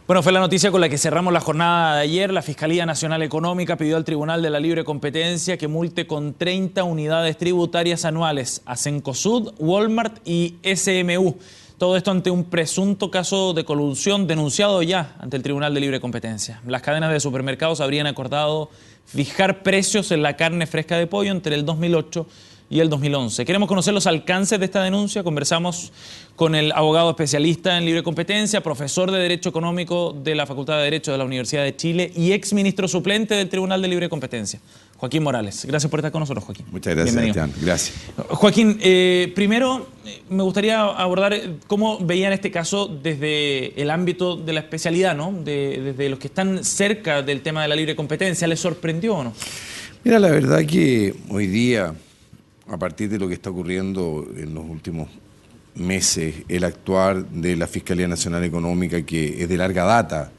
Bueno, fue la noticia con la que cerramos la jornada de ayer. La Fiscalía Nacional Económica pidió al Tribunal de la Libre Competencia que multe con 30 unidades tributarias anuales a Cencosud, Walmart y SMU. Todo esto ante un presunto caso de colusión denunciado ya ante el Tribunal de Libre Competencia. Las cadenas de supermercados habrían acordado fijar precios en la carne fresca de pollo entre el 2008 y el 2011. Queremos conocer los alcances de esta denuncia. Conversamos con el abogado especialista en libre competencia, profesor de Derecho Económico de la Facultad de Derecho de la Universidad de Chile y exministro suplente del Tribunal de Libre Competencia, Joaquín Morales. Gracias por estar con nosotros, Joaquín. Muchas gracias, Sebastián. Gracias. Joaquín, primero me gustaría abordar cómo veían este caso desde el ámbito de la especialidad, ¿no? Desde los que están cerca del tema de la libre competencia. ¿Les sorprendió o no? Mira, la verdad que hoy día, a partir de lo que está ocurriendo en los últimos meses, el actuar de la Fiscalía Nacional Económica, que es de larga data,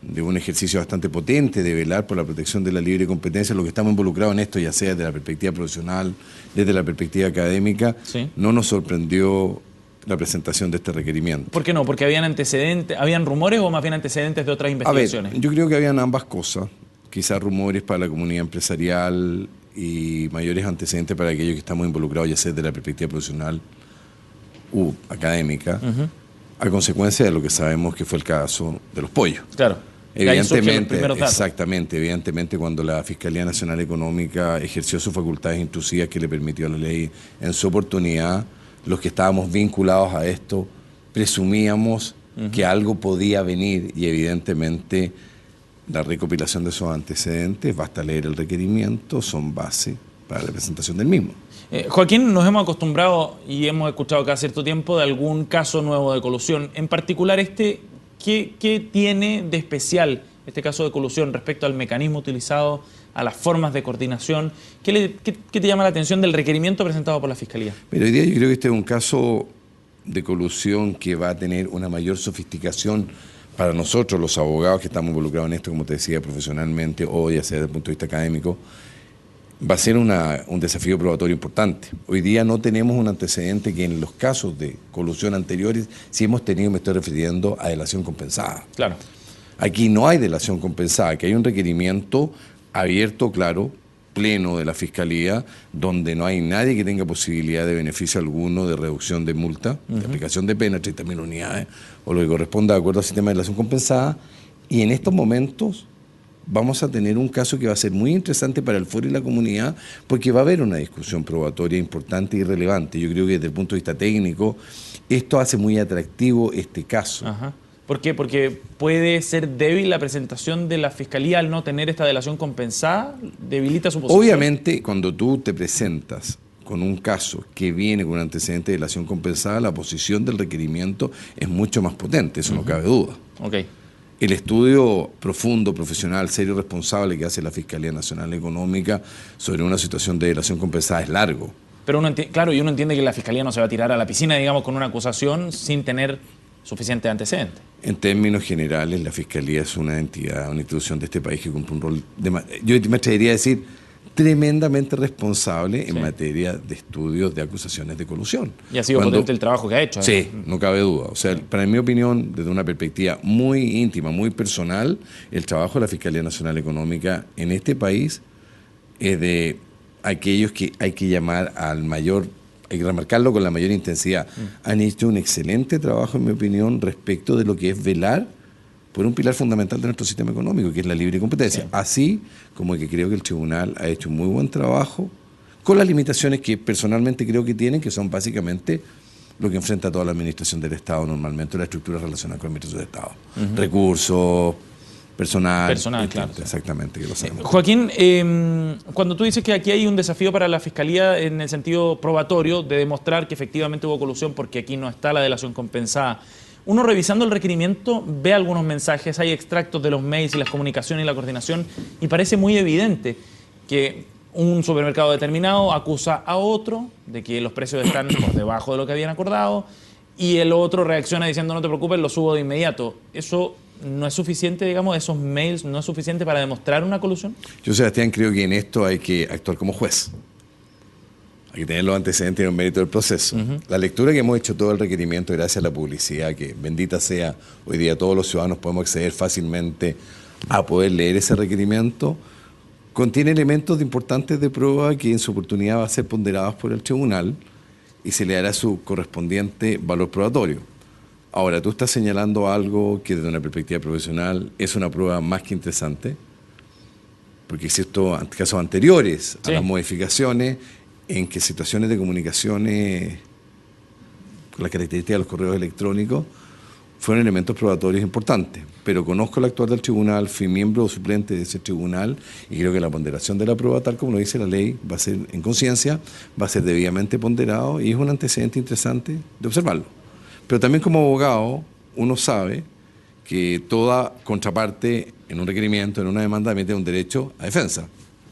de un ejercicio bastante potente de velar por la protección de la libre competencia, lo que estamos involucrados en esto, ya sea desde la perspectiva profesional, desde la perspectiva académica, sí, no nos sorprendió la presentación de este requerimiento. ¿Por qué no? ¿Porque habían antecedentes, habían rumores o más bien antecedentes de otras investigaciones? A ver, yo creo que habían ambas cosas, quizás rumores para la comunidad empresarial y mayores antecedentes para aquellos que estamos involucrados, ya sea desde la perspectiva profesional u académica, a consecuencia de lo que sabemos que fue el caso de los pollos. Claro. Evidentemente, exactamente, evidentemente cuando la Fiscalía Nacional Económica ejerció sus facultades intrusivas que le permitió a la ley en su oportunidad, los que estábamos vinculados a esto presumíamos que algo podía venir y evidentemente la recopilación de esos antecedentes, basta leer el requerimiento, son base para la presentación del mismo. Joaquín, nos hemos acostumbrado y hemos escuchado cada cierto tiempo de algún caso nuevo de colusión. En particular ¿qué tiene de especial este caso de colusión respecto al mecanismo utilizado, a las formas de coordinación? ¿Qué te llama la atención del requerimiento presentado por la Fiscalía? Pero hoy día yo creo que este es un caso de colusión que va a tener una mayor sofisticación para nosotros, los abogados que estamos involucrados en esto, como te decía, profesionalmente o ya sea desde el punto de vista académico. Va a ser un desafío probatorio importante. Hoy día no tenemos un antecedente que en los casos de colusión anteriores sí hemos tenido, me estoy refiriendo a delación compensada. Claro. Aquí no hay delación compensada, aquí hay un requerimiento abierto, claro, pleno de la Fiscalía, donde no hay nadie que tenga posibilidad de beneficio alguno de reducción de multa, de aplicación de pena, 30.000 unidades, o lo que corresponda de acuerdo al sistema de delación compensada, y en estos momentos vamos a tener un caso que va a ser muy interesante para el foro y la comunidad, porque va a haber una discusión probatoria importante y relevante. Yo creo que desde el punto de vista técnico, esto hace muy atractivo este caso. Ajá. ¿Por qué? Porque puede ser débil la presentación de la Fiscalía al no tener esta delación compensada, debilita su posición. Obviamente, cuando tú te presentas con un caso que viene con un antecedente de delación compensada, la posición del requerimiento es mucho más potente, eso no cabe duda. Okay. El estudio profundo, profesional, serio y responsable que hace la Fiscalía Nacional Económica sobre una situación de delación compensada es largo. Pero claro, y uno entiende que la Fiscalía no se va a tirar a la piscina, digamos, con una acusación sin tener suficiente antecedente. En términos generales, la Fiscalía es una entidad, una institución de este país que cumple un rol, yo me atrevería a decir, tremendamente responsable en materia de estudios de acusaciones de colusión. Y ha sido potente el trabajo que ha hecho. Sí, no cabe duda. O sea, para mi opinión, desde una perspectiva muy íntima, muy personal, el trabajo de la Fiscalía Nacional Económica en este país es de aquellos que hay que llamar al mayor, hay que remarcarlo con la mayor intensidad. Han hecho un excelente trabajo, en mi opinión, respecto de lo que es velar por un pilar fundamental de nuestro sistema económico, que es la libre competencia. Sí. Así como que creo que el tribunal ha hecho un muy buen trabajo, con las limitaciones que personalmente creo que tienen, que son básicamente lo que enfrenta toda la administración del Estado normalmente, la estructura relacionada con la administración del Estado. Recursos, personal, claro. Exactamente, que lo sabemos. Joaquín, cuando tú dices que aquí hay un desafío para la Fiscalía en el sentido probatorio de demostrar que efectivamente hubo colusión porque aquí no está la delación compensada, uno revisando el requerimiento ve algunos mensajes, hay extractos de los mails y las comunicaciones y la coordinación y parece muy evidente que un supermercado determinado acusa a otro de que los precios están por debajo de lo que habían acordado y el otro reacciona diciendo no te preocupes, lo subo de inmediato. ¿Eso no es suficiente, digamos, esos mails no es suficiente para demostrar una colusión? Yo, Sebastián, creo que en esto hay que actuar como juez. hay que tener los antecedentes y los méritos del proceso. La lectura que hemos hecho todo el requerimiento, gracias a la publicidad, que bendita sea, hoy día todos los ciudadanos podemos acceder fácilmente a poder leer ese requerimiento, contiene elementos importantes de prueba que en su oportunidad van a ser ponderados por el tribunal y se le dará su correspondiente valor probatorio. Ahora, tú estás señalando algo que desde una perspectiva profesional es una prueba más que interesante, porque existen casos anteriores a las modificaciones en que situaciones de comunicaciones con las características de los correos electrónicos fueron elementos probatorios importantes. Pero conozco el actuar del tribunal, fui miembro suplente de ese tribunal y creo que la ponderación de la prueba, tal como lo dice la ley, va a ser en conciencia, va a ser debidamente ponderado y es un antecedente interesante de observarlo. Pero también como abogado uno sabe que toda contraparte en un requerimiento, en una demanda, tiene un derecho a defensa.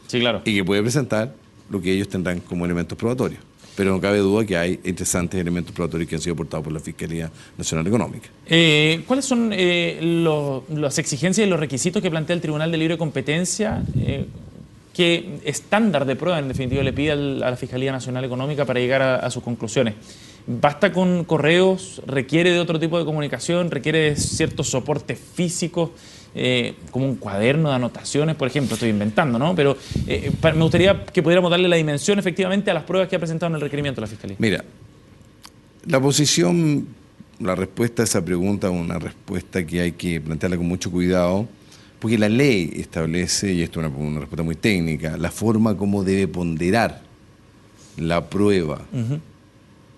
Sí, claro. Y que puede presentar lo que ellos tendrán como elementos probatorios. Pero no cabe duda que hay interesantes elementos probatorios que han sido aportados por la Fiscalía Nacional Económica. ¿Cuáles son las exigencias y los requisitos que plantea el Tribunal de Libre Competencia? ¿Qué estándar de prueba, en definitiva, le pide a la Fiscalía Nacional Económica para llegar a sus conclusiones? ¿Basta con correos? ¿Requiere de otro tipo de comunicación? ¿Requiere de ciertos soportes físicos? Como un cuaderno de anotaciones, por ejemplo, estoy inventando, ¿no? Pero me gustaría que pudiéramos darle la dimensión efectivamente a las pruebas que ha presentado en el requerimiento de la Fiscalía. Mira, la posición, la respuesta a esa pregunta es una respuesta que hay que plantearla con mucho cuidado, porque la ley establece, y esto es una respuesta muy técnica, la forma como debe ponderar la prueba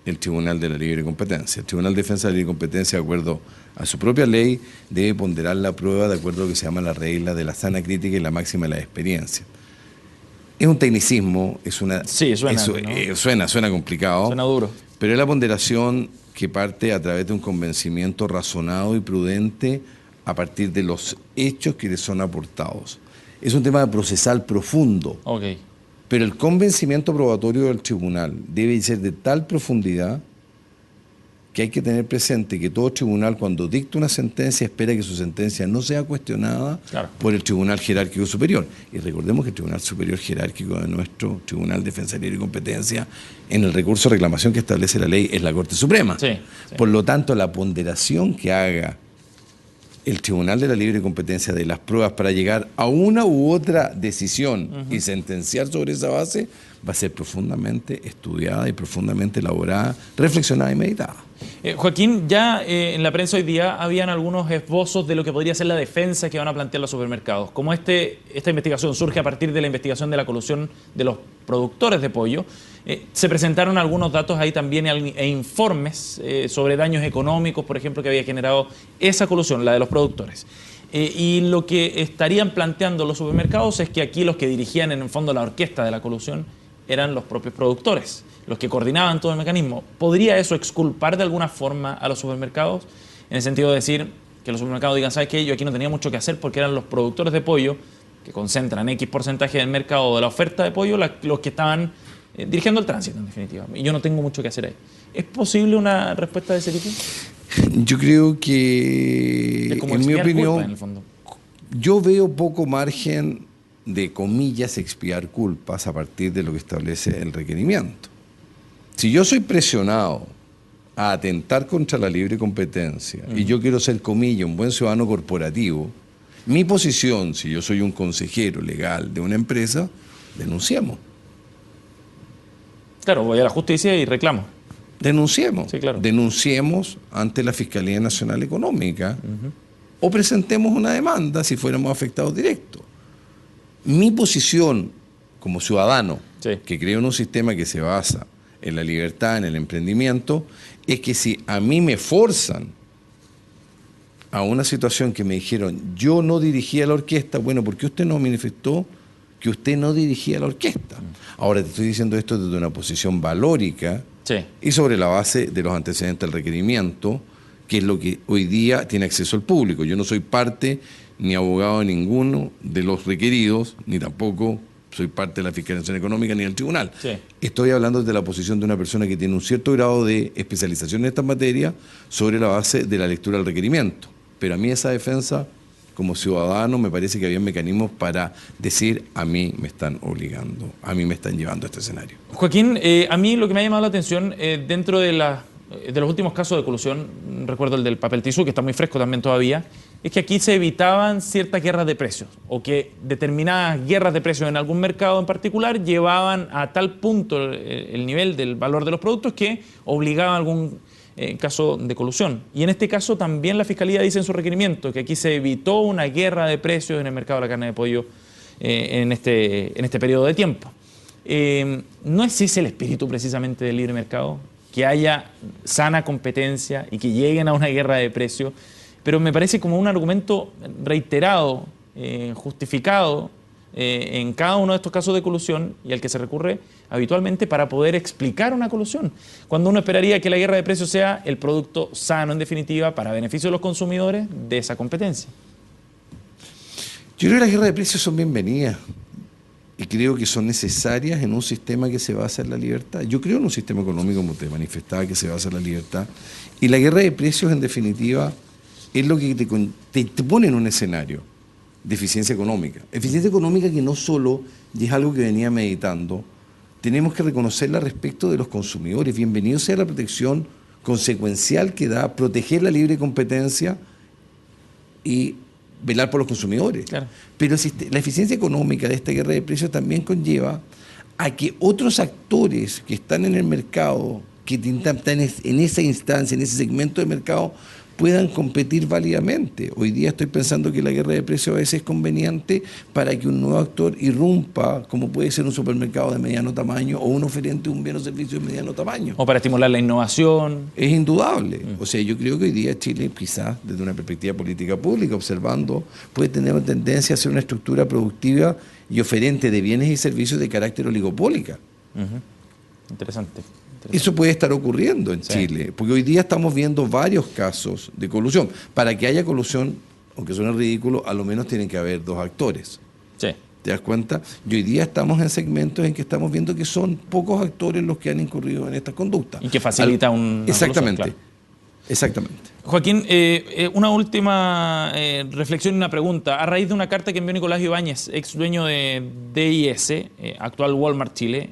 el Tribunal de la Libre Competencia. El Tribunal de Defensa de la Libre Competencia, de acuerdo a su propia ley, debe ponderar la prueba de acuerdo a lo que se llama la regla de la sana crítica y la máxima de la experiencia. Es un tecnicismo, es una... Sí, suena, ¿no? Suena complicado. Suena duro. Pero es la ponderación que parte a través de un convencimiento razonado y prudente a partir de los hechos que le son aportados. Es un tema procesal profundo. Okay. Pero el convencimiento probatorio del tribunal debe ser de tal profundidad que hay que tener presente que todo tribunal, cuando dicta una sentencia, espera que su sentencia no sea cuestionada por el tribunal jerárquico superior. Y recordemos que el tribunal superior jerárquico de nuestro Tribunal de Defensa de Libre Competencia, en el recurso de reclamación que establece la ley, es la Corte Suprema. Sí. Por lo tanto, la ponderación que haga el Tribunal de la Libre Competencia de las pruebas para llegar a una u otra decisión y sentenciar sobre esa base va a ser profundamente estudiada y profundamente elaborada, reflexionada y meditada. Joaquín, ya en la prensa hoy día habían algunos esbozos de lo que podría ser la defensa que van a plantear los supermercados. Como esta investigación surge a partir de la investigación de la colusión de los productores de pollo, se presentaron algunos datos ahí también e informes sobre daños económicos, por ejemplo, que había generado esa colusión, la de los productores. Y lo que estarían planteando los supermercados es que aquí los que dirigían en el fondo la orquesta de la colusión eran los propios productores, los que coordinaban todo el mecanismo. ¿Podría eso exculpar de alguna forma a los supermercados? En el sentido de decir que los supermercados digan, ¿sabes qué? Yo aquí no tenía mucho que hacer porque eran los productores de pollo que concentran X porcentaje del mercado de la oferta de pollo los que estaban dirigiendo el tránsito, en definitiva. Y yo no tengo mucho que hacer ahí. ¿Es posible una respuesta de ese tipo? Yo creo que, en mi opinión, culpa, en el fondo. Yo veo poco margen de, comillas, expiar culpas a partir de lo que establece el requerimiento. Si yo soy presionado a atentar contra la libre competencia y yo quiero ser, comillas, un buen ciudadano corporativo, mi posición, si yo soy un consejero legal de una empresa, denunciemos. Claro, voy a la justicia y reclamo. Denunciemos. Sí, claro. Denunciemos ante la Fiscalía Nacional Económica o presentemos una demanda si fuéramos afectados directos. Mi posición como ciudadano, que creo en un sistema que se basa en la libertad, en el emprendimiento, es que si a mí me forzan a una situación que me dijeron, yo no dirigía la orquesta, bueno, ¿por qué usted no manifestó que usted no dirigía la orquesta? Ahora te estoy diciendo esto desde una posición valórica y sobre la base de los antecedentes del requerimiento, que es lo que hoy día tiene acceso al público. Yo no soy parte ni abogado de ninguno de los requeridos, ni tampoco soy parte de la Fiscalía Nacional Económica ni del tribunal. Estoy hablando desde la posición de una persona que tiene un cierto grado de especialización en estas materias sobre la base de la lectura del requerimiento. Pero a mí esa defensa, como ciudadano, me parece que había mecanismos para decir, a mí me están obligando, a mí me están llevando a este escenario. Joaquín, a mí lo que me ha llamado la atención dentro de los últimos casos de colusión, recuerdo el del papel tisú, que está muy fresco también todavía, es que aquí se evitaban ciertas guerras de precios o que determinadas guerras de precios en algún mercado en particular llevaban a tal punto el nivel del valor de los productos que obligaban a algún caso de colusión. Y en este caso también la Fiscalía dice en su requerimiento que aquí se evitó una guerra de precios en el mercado de la carne de pollo en este periodo de tiempo. ¿No es ese el espíritu precisamente del libre mercado? Que haya sana competencia y que lleguen a una guerra de precios, pero me parece como un argumento reiterado, justificado en cada uno de estos casos de colusión y al que se recurre habitualmente para poder explicar una colusión, cuando uno esperaría que la guerra de precios sea el producto sano, en definitiva, para beneficio de los consumidores de esa competencia. Yo creo que las guerras de precios son bienvenidas y creo que son necesarias en un sistema que se basa en la libertad. Yo creo en un sistema económico, como te manifestaba, que se basa en la libertad, y la guerra de precios, en definitiva, es lo que te pone en un escenario de eficiencia económica. Eficiencia económica que no solo, y es algo que venía meditando, tenemos que reconocerla respecto de los consumidores. Bienvenido sea la protección consecuencial que da proteger la libre competencia y velar por los consumidores. Claro. Pero la eficiencia económica de esta guerra de precios también conlleva a que otros actores que están en el mercado, que están en esa instancia, en ese segmento de mercado, puedan competir válidamente. Hoy día estoy pensando que la guerra de precios a veces es conveniente para que un nuevo actor irrumpa, como puede ser un supermercado de mediano tamaño o un oferente de un bien o servicio de mediano tamaño. O para estimular la innovación. Es indudable. O sea, yo creo que hoy día Chile, quizás desde una perspectiva política pública, observando, puede tener una tendencia a ser una estructura productiva y oferente de bienes y servicios de carácter oligopólica. Interesante. Eso puede estar ocurriendo en Chile, porque hoy día estamos viendo varios casos de colusión. Para que haya colusión, aunque suene ridículo, a lo menos tienen que haber dos actores. Sí. ¿Te das cuenta? Y hoy día estamos en segmentos en que estamos viendo que son pocos actores los que han incurrido en estas conductas. Y que facilita una exactamente. Colusión, claro. Exactamente. Joaquín, una última reflexión y una pregunta. A raíz de una carta que envió Nicolás Ibáñez, ex dueño de DIS, actual Walmart Chile,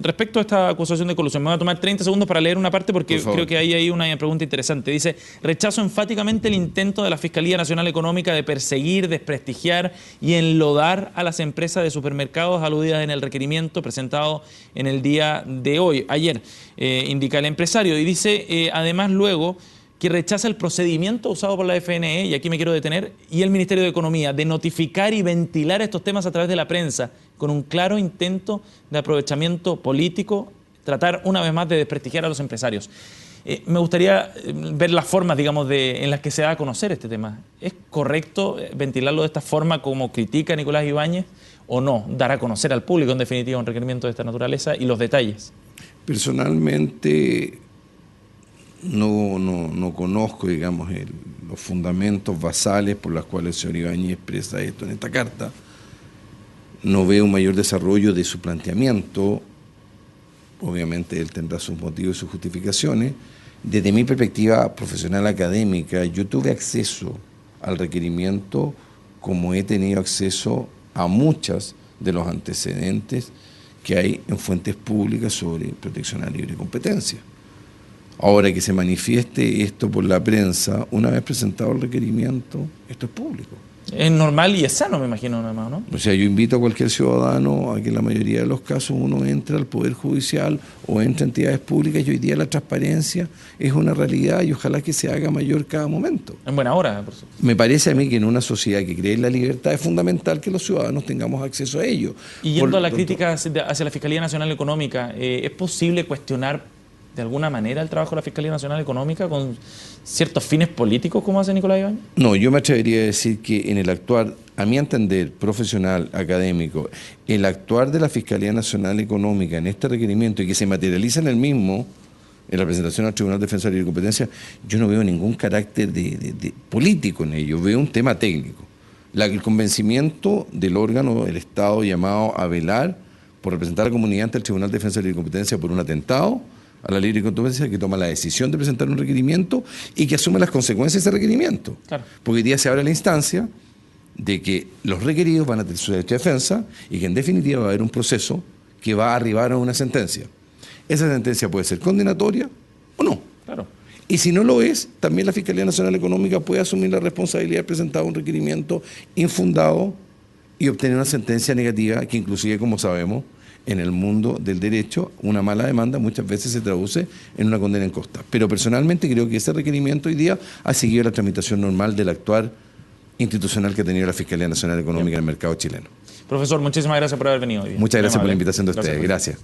respecto a esta acusación de colusión, me voy a tomar 30 segundos para leer una parte porque creo que hay una pregunta interesante. Dice, rechazo enfáticamente el intento de la Fiscalía Nacional Económica de perseguir, desprestigiar y enlodar a las empresas de supermercados aludidas en el requerimiento presentado en el día de hoy, ayer, indica el empresario. Y dice, además, luego, que rechaza el procedimiento usado por la FNE, y aquí me quiero detener, y el Ministerio de Economía, de notificar y ventilar estos temas a través de la prensa, con un claro intento de aprovechamiento político, tratar una vez más de desprestigiar a los empresarios. Me gustaría ver las formas, digamos, en las que se da a conocer este tema. ¿Es correcto ventilarlo de esta forma como critica Nicolás Ibáñez o no? Dar a conocer al público, en definitiva, un requerimiento de esta naturaleza y los detalles. Personalmente, no conozco, digamos, los fundamentos basales por los cuales el señor Ibáñez expresa esto en esta carta. No veo un mayor desarrollo de su planteamiento. Obviamente él tendrá sus motivos y sus justificaciones. Desde mi perspectiva profesional académica, yo tuve acceso al requerimiento como he tenido acceso a muchos de los antecedentes que hay en fuentes públicas sobre protección a la libre competencia. Ahora que se manifieste esto por la prensa, una vez presentado el requerimiento, esto es público. Es normal y es sano, me imagino, nada más, ¿no? O sea, yo invito a cualquier ciudadano a que en la mayoría de los casos uno entre al Poder Judicial o entre a entidades públicas, y hoy día la transparencia es una realidad y ojalá que se haga mayor cada momento. En buena hora, por supuesto. Me parece a mí que en una sociedad que cree en la libertad es fundamental que los ciudadanos tengamos acceso a ello. Y yendo a la crítica hacia la Fiscalía Nacional Económica, ¿es posible cuestionar de alguna manera el trabajo de la Fiscalía Nacional Económica con ciertos fines políticos como hace Nicolás Ibáñez? No, yo me atrevería a decir que en el actuar, a mi entender, profesional, académico, el actuar de la Fiscalía Nacional Económica en este requerimiento y que se materializa en el mismo, en la presentación al Tribunal de Defensa de la Competencia, yo no veo ningún carácter de político en ello, veo un tema técnico. El convencimiento del órgano del Estado llamado a velar por representar a la comunidad ante el Tribunal de Defensa de la Competencia por un atentado a la libre competencia, que toma la decisión de presentar un requerimiento y que asume las consecuencias de ese requerimiento. Claro. Porque hoy día se abre la instancia de que los requeridos van a tener su derecho de defensa y que en definitiva va a haber un proceso que va a arribar a una sentencia. Esa sentencia puede ser condenatoria o no. Claro. Y si no lo es, también la Fiscalía Nacional Económica puede asumir la responsabilidad de presentar un requerimiento infundado y obtener una sentencia negativa que inclusive, como sabemos, en el mundo del derecho, una mala demanda muchas veces se traduce en una condena en costa. Pero personalmente creo que ese requerimiento hoy día ha seguido la tramitación normal del actuar institucional que ha tenido la Fiscalía Nacional Económica en el mercado chileno. Profesor, muchísimas gracias por haber venido hoy día. Muchas gracias por Amable. la invitación de ustedes. Gracias.